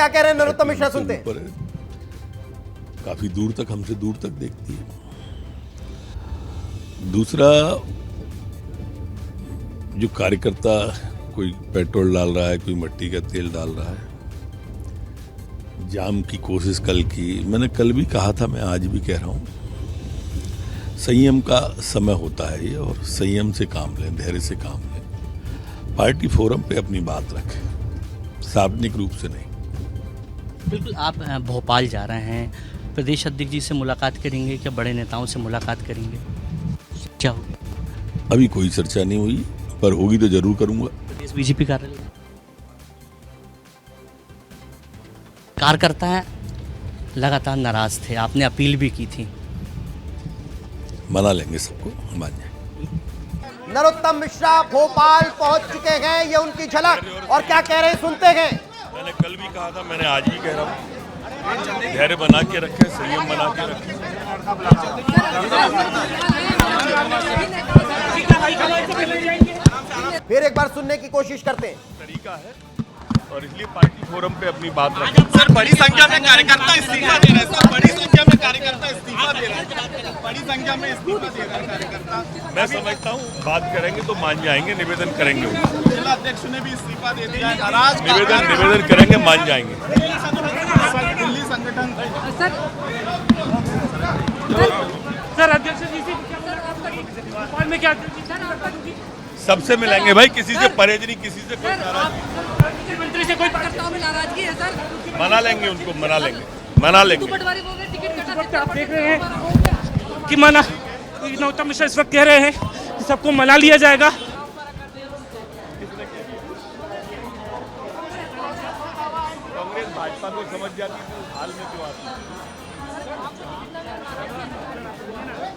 क्या कह रहे हैं नरोत्तम मिश्रा, सुनते हैं। काफी दूर तक, हमसे दूर तक देखती है। दूसरा, जो कार्यकर्ता कोई पेट्रोल डाल रहा है, कोई मिट्टी का तेल डाल रहा है, जाम की कोशिश कल की, मैंने कल भी कहा था, मैं आज भी कह रहा हूं, संयम का समय होता है ये, और संयम से काम लें, धैर्य से काम लें। पार्टी फोरम पे अपनी बात रखें, सार्वजनिक रूप से नहीं। बिल्कुल, आप भोपाल जा रहे हैं, प्रदेश अध्यक्ष जी से मुलाकात करेंगे, क्या बड़े नेताओं से मुलाकात करेंगे, क्या होगी? अभी कोई चर्चा नहीं हुई, पर होगी तो जरूर करूंगा। प्रदेश बीजेपी कार्यालय कार्यकर्ता लगातार नाराज थे, आपने अपील भी की थी। मना लेंगे सबको, मान जाए। नरोत्तम मिश्रा भोपाल पहुंच चुके हैं, ये उनकी झलक, और क्या कह रहे हैं सुनते हैं। मैंने कल भी कहा था, मैंने आज भी कह रहा हूँ, धैर्य बना के रखें, संयम बना के रखें। फिर एक बार सुनने की कोशिश करते हैं। तरीका है, और इसलिए पार्टी फोरम पे अपनी बात रखें। सर, बड़ी संख्या में कार्यकर्ता इस्तीफा दे रहे हैं। सर, बड़ी संख्या में कार्यकर्ता इस्तीफा दे रहे हैं। बड़ी संख्या में इस्तीफा दे रहे हैं कार्यकर्ता। मैं समझता हूँ, बात करेंगे तो मान जाएंगे, निवेदन करेंगे, जिला अध्यक्ष ने भी इस्तीफा दे दिया है। निवेदन करेंगे, मान जाएंगे। दिल्ली संगठन सर अध्यक्ष जी से भोपाल में क्या सबसे मिलेंगे भाई, किसी से परहेज नहीं, किसी से कोई नाराजगी। मुख्यमंत्री से कोई कार्यकर्ताओं में नाराजगी है सर? मना लेंगे उनको, मना लेंगे, मना लेंगे। आप देख रहे हैं कि मना, नरोत्तम मिश्रा इस वक्त कह रहे हैं कि सबको मना लिया जाएगा। कांग्रेस भाजपा को समझ जाती है, हाल में क्यों आती है?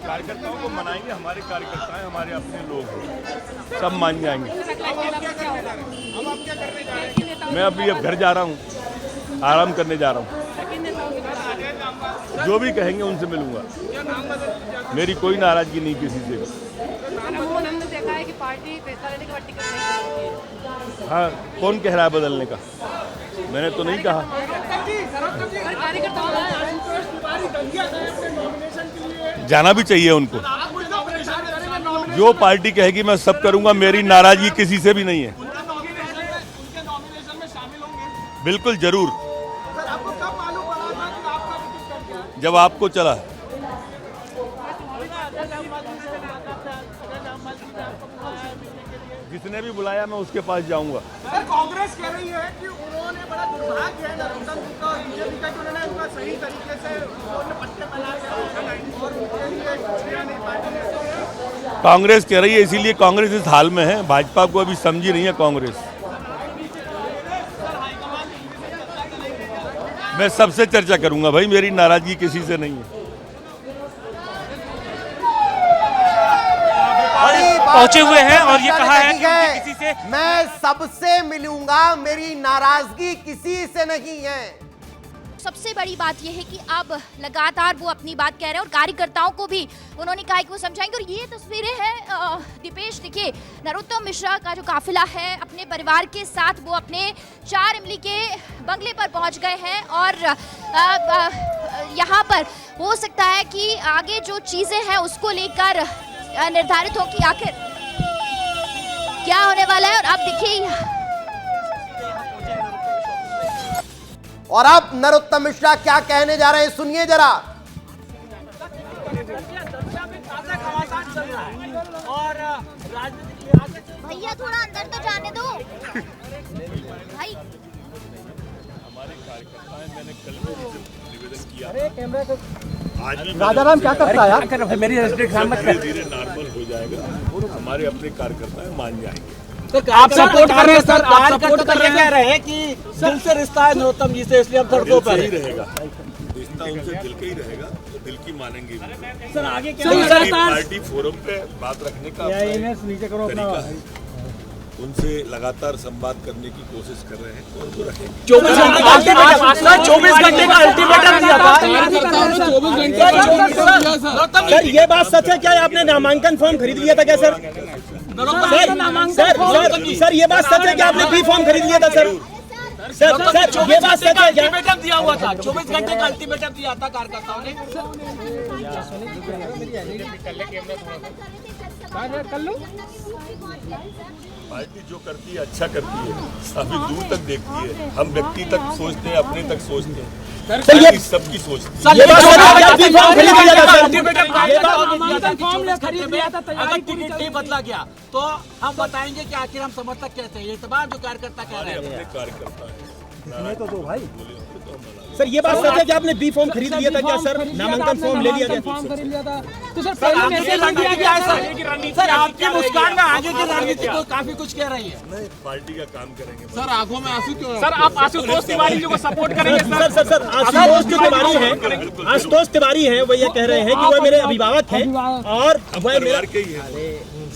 कार्यकर्ताओं को मनाएंगे, हमारे कार्यकर्ता हैं, हमारे अपने लोग हैं, सब मान जाएंगे। मैं अभी अब घर जा रहा हूँ, आराम करने जा रहा हूँ। जो भी कहेंगे उनसे मिलूंगा, मेरी कोई नाराजगी नहीं किसी से। हमने देखा है कि पार्टी फैसला लेने के बाद टिकट नहीं देती है। हाँ, कौन कह रहा है बदलने का? मैंने तो नहीं कहा। जाना भी चाहिए उनको, जो पार्टी कहेगी मैं सब करूंगा, मेरी नाराजगी किसी से भी नहीं है। बिल्कुल जरूर, जब आपको चला। जिसने भी बुलाया मैं उसके पास जाऊंगा। सर, कांग्रेस कह रही है कि उन्होंने बड़ा दुर्भाग्य है नरोत्तम जी का और बीजेपी का कि उन्होंने उनका सही तरीके से पट्टे फैलाए और उनके लिए छेड़ा नहीं पार्टी ने। कांग्रेस कह रही है, इसीलिए कांग्रेस इस हाल में है। भाजपा को अभी समझी नहीं है कांग्रेस। मैं सबसे चर्चा करूंगा भाई, मेरी नाराजगी किसी से नहीं है। पहुंचे हुए हैं और ये कहा है कि किसी से मैं सबसे मिलूंगा, मेरी नाराजगी किसी से नहीं है। सबसे बड़ी बात यह है कि अब लगातार वो अपनी बात कह रहे हैं और कार्यकर्ताओं को भी उन्होंने कहा कि वो समझाएंगे। और ये तस्वीरें हैं दीपेश, देखिए नरोत्तम मिश्रा का जो काफिला है अपने परिवार के साथ वो अपने 4 इमली के बंगले पर पहुंच गए हैं। और यहाँ पर हो सकता है कि आगे जो चीजें हैं उसको लेकर निर्धारित हो कि आखिर क्या होने वाला है। और अब देखिए, और अब नरोत्तम मिश्रा क्या कहने जा रहे हैं, सुनिए जरा। भैया थोड़ा अंदर तो जाने दो भाई। हमारे कार्यकर्ता हैं, मैंने कल भी निवेदन किया। राजा राम क्या करता है यार? मेरी धीरे नॉर्मल हो जाएगा, हमारे अपने कार्यकर्ता हैं, मान जाएंगे। आप सपोर्ट कर रहे हैं सर, आप सपोर्ट कर रहे हैं कि दिल से रिश्ता है नरोत्तम जी से, इसलिए अब सड़कों पर ही रहेगा। रिश्ता उनसे दिल का ही रहेगा, तो दिल की मानेंगे सर। आगे क्या पार्टी फोरम पे बात रखने का तरीका है, उनसे लगातार संवाद करने की कोशिश कर रहे हैं और वो रखेंगे। 24 घंटे का अल्टीमेटम दिया था सर। ये बात सच है क्या? आपने नामांकन फॉर्म खरीद लिया था क्या सर? सर ये बात सच है कि आपने बी फॉर्म खरीद लिया था सर? सर ये बात सच है क्या? अल्टीमेटम दिया हुआ था, 24 घंटे का अल्टीमेटम दिया था कार्यकर्ताओं ने। पार्टी जो करती है अच्छा करती है, अभी दूर तक देखती है। हम व्यक्ति तक सोचते हैं, अपने तक सोचते हैं, पार्टी सबकी सोचती है। अगर टिकट नहीं बदला गया तो हम बताएंगे कि आखिर हम समर्थक कैसे हैं। ये तमाम जो कार्यकर्ता कह रहे हैं, कार्यकर्ता है तो दो भाई। सर ये बात सच है कि आपने बी फॉर्म खरीद लिया था क्या सर? नामांकन फॉर्म ले लिया गया? तो सर रणनीति क्या है सर? आपकी मुस्कान में आगे की रणनीति तो काफी कुछ कह रही है। नहीं, पार्टी का काम करेंगे। सर आंखों में आंसू क्यों? सर आप आशुतोष तिवारी जी को सपोर्ट करेंगे? सर आशुतोष जो तिवारी है, आशुतोष तिवारी है, वो ये कह रहे हैं कि वह मेरे अभिभावक हैं और वह मेरा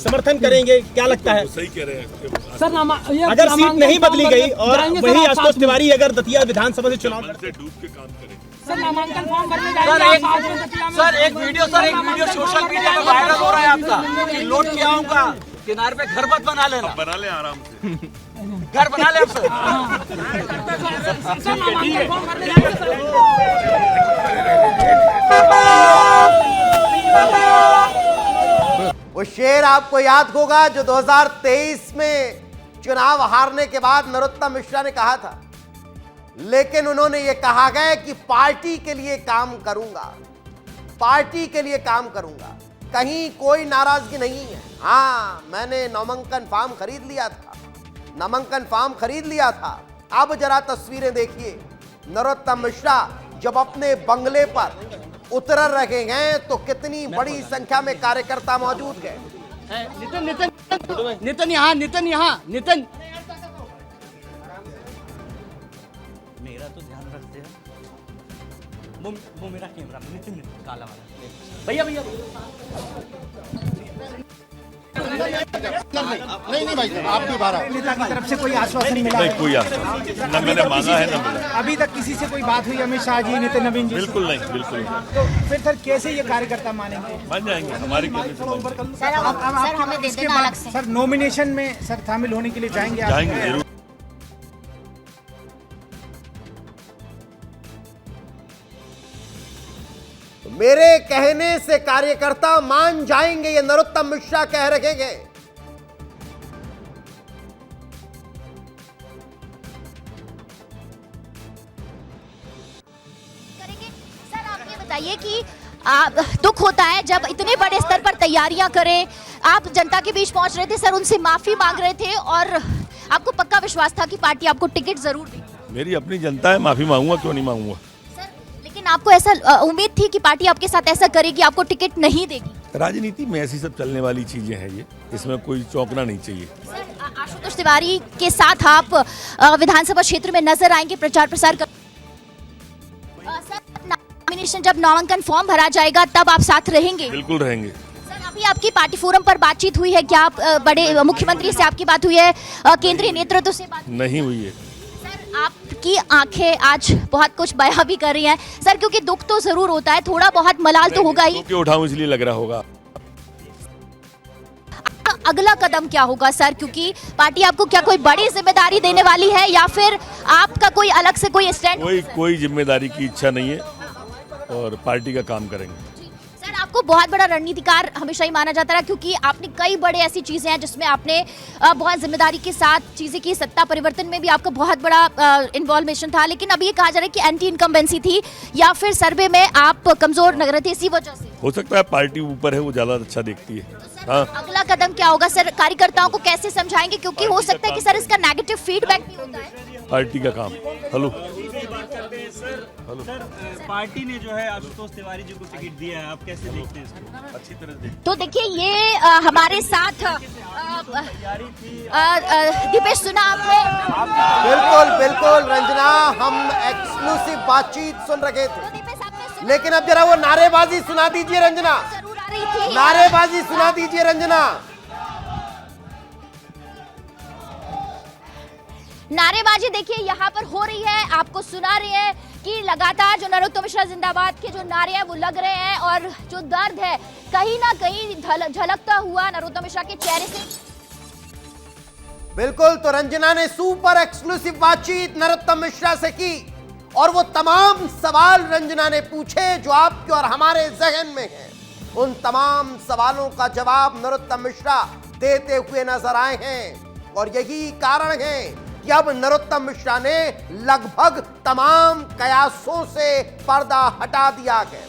समर्थन करेंगे। क्या लगता है? सही कह रहे हैं सर। अगर सीट नहीं बदली गई और वही आशुतोष तिवारी अगर दतिया विधानसभा से चुनाव से डूब के काम करेंगे। सर नामांकन फॉर्म भरने सर एक वीडियो सोशल मीडिया में वायरल हो रहा है आपका कि लौट के आऊंगा, किनारे पे घर मत बना लेना। बना ले आराम से, घर बना ले अब वो शेर आपको याद होगा जो 2023 में चुनाव हारने के बाद नरोत्तम मिश्रा ने कहा था, लेकिन उन्होंने ये कहा गया कि पार्टी के लिए काम करूंगा, पार्टी के लिए काम करूंगा, कहीं कोई नाराजगी नहीं है। हाँ, मैंने नामांकन फॉर्म खरीद लिया था, नामांकन फॉर्म खरीद लिया था। अब जरा तस्वीरें देखिए, नरोत्तम मिश्रा जब अपने बंगले पर उतर रहे हैं तो कितनी बड़ी संख्या में कार्यकर्ता मौजूद है। नितिन यहाँ नितिन मेरा तो ध्यान रखते हैं। वो मेरा कैमरा नितिन काला वाला भैया नहीं भाई, आप भी बारह नेता की तरफ से कोई आश्वासन मिला? नहीं, कोई आश्वासन न मैंने मांगा है न मिला। अभी तक किसी से कोई बात हुई अमित शाह जी, नितिन नवीन जी? बिल्कुल नहीं, बिल्कुल नहीं। तो फिर सर कैसे ये कार्यकर्ता मानेंगे? मान जाएंगे, हमारे सर हमें दे देना अलग से। सर नॉमिनेशन में सर शामिल होने के लिए जाएंगे? जाएंगे जरूर। मेरे कहने से कार्यकर्ता मान जाएंगे, ये नरोत्तम मिश्रा कह रहे हैं। सर आप ये बताइए कि दुख होता है जब इतने बड़े स्तर पर तैयारियां करें, आप जनता के बीच पहुंच रहे थे, सर उनसे माफी मांग रहे थे और आपको पक्का विश्वास था कि पार्टी आपको टिकट जरूर देगी। मेरी अपनी जनता है, माफी मांगूंगा, क्यों नहीं मांगूंगा। सर लेकिन आपको ऐसा उम्मीद थी कि पार्टी आपके साथ ऐसा करेगी, आपको टिकट नहीं देगी? राजनीति में ऐसी सब चलने वाली चीजें हैं, ये इसमें कोई चौंकना नहीं चाहिए। सर आशुतोष तिवारी के साथ आप विधानसभा क्षेत्र में नजर आएंगे, प्रचार प्रसार कर नॉमिनेशन जब नामांकन फॉर्म भरा जाएगा तब आप साथ रहेंगे? बिल्कुल रहेंगे। सर अभी आपकी पार्टी फोरम पर बातचीत हुई है क्या? आप बड़े मुख्यमंत्री से आपकी बात हुई है, केंद्रीय नेतृत्व से बात नहीं हुई है? सर आपकी आंखें आज बहुत कुछ बयां भी कर रही हैं सर, क्योंकि दुख तो जरूर होता है, थोड़ा बहुत मलाल तो होगा ही। क्यों उठाऊं इसलिए लग रहा होगा। अगला कदम क्या होगा सर, क्योंकि पार्टी आपको क्या कोई बड़ी जिम्मेदारी देने वाली है या फिर आपका कोई अलग से कोई स्टैंड? कोई जिम्मेदारी की इच्छा नहीं है और पार्टी का काम करेंगे। सर आपको बहुत बड़ा रणनीतिकार हमेशा ही माना जाता रहा, क्योंकि आपने कई बड़े ऐसी चीजें हैं जिसमें आपने बहुत जिम्मेदारी के साथ चीजें की। सत्ता परिवर्तन में भी आपका बहुत बड़ा इन्वॉल्वेशन था, लेकिन अभी ये कहा जा रहा है कि एंटी इनकम्बेंसी थी या फिर सर्वे में आप कमजोर लग रहे थे, इसी वजह से हो सकता है। पार्टी ऊपर है, वो ज्यादा अच्छा देखती है। हाँ। अगला कदम क्या होगा सर, कार्यकर्ताओं को कैसे समझाएंगे, क्योंकि हो सकता है कि सर इसका नेगेटिव फीडबैक भी होता है। पार्टी का काम। हेलो सर पार्टी ने जो है आशुतोष तिवारी जी को टिकट दिया है, आप कैसे देखते हैं इसको? अच्छी तरह से तो देखिए ये हमारे साथ दीपेश सुना आपने? बिल्कुल बिल्कुल रंजना, हम एक्सक्लूसिव बातचीत सुन रहे थे, लेकिन अब जरा वो नारेबाजी सुना दीजिए रंजना, नारेबाजी सुना दीजिए रंजना। नारेबाजी देखिए यहाँ पर हो रही है, आपको सुना रहे हैं कि लगातार जो नरोत्तम मिश्रा जिंदाबाद के जो नारे हैं वो लग रहे हैं और जो दर्द है कहीं ना कहीं झलकता हुआ नरोत्तम मिश्रा के चेहरे से बिल्कुल, तो रंजना ने सुपर एक्सक्लूसिव बातचीत नरोत्तम मिश्रा से की और वो तमाम सवाल रंजना ने पूछे जो आपके और हमारे जहन में हैं। उन तमाम सवालों का जवाब नरोत्तम मिश्रा देते हुए नजर आए हैं और यही कारण है कि अब नरोत्तम मिश्रा ने लगभग तमाम कयासों से पर्दा हटा दिया है।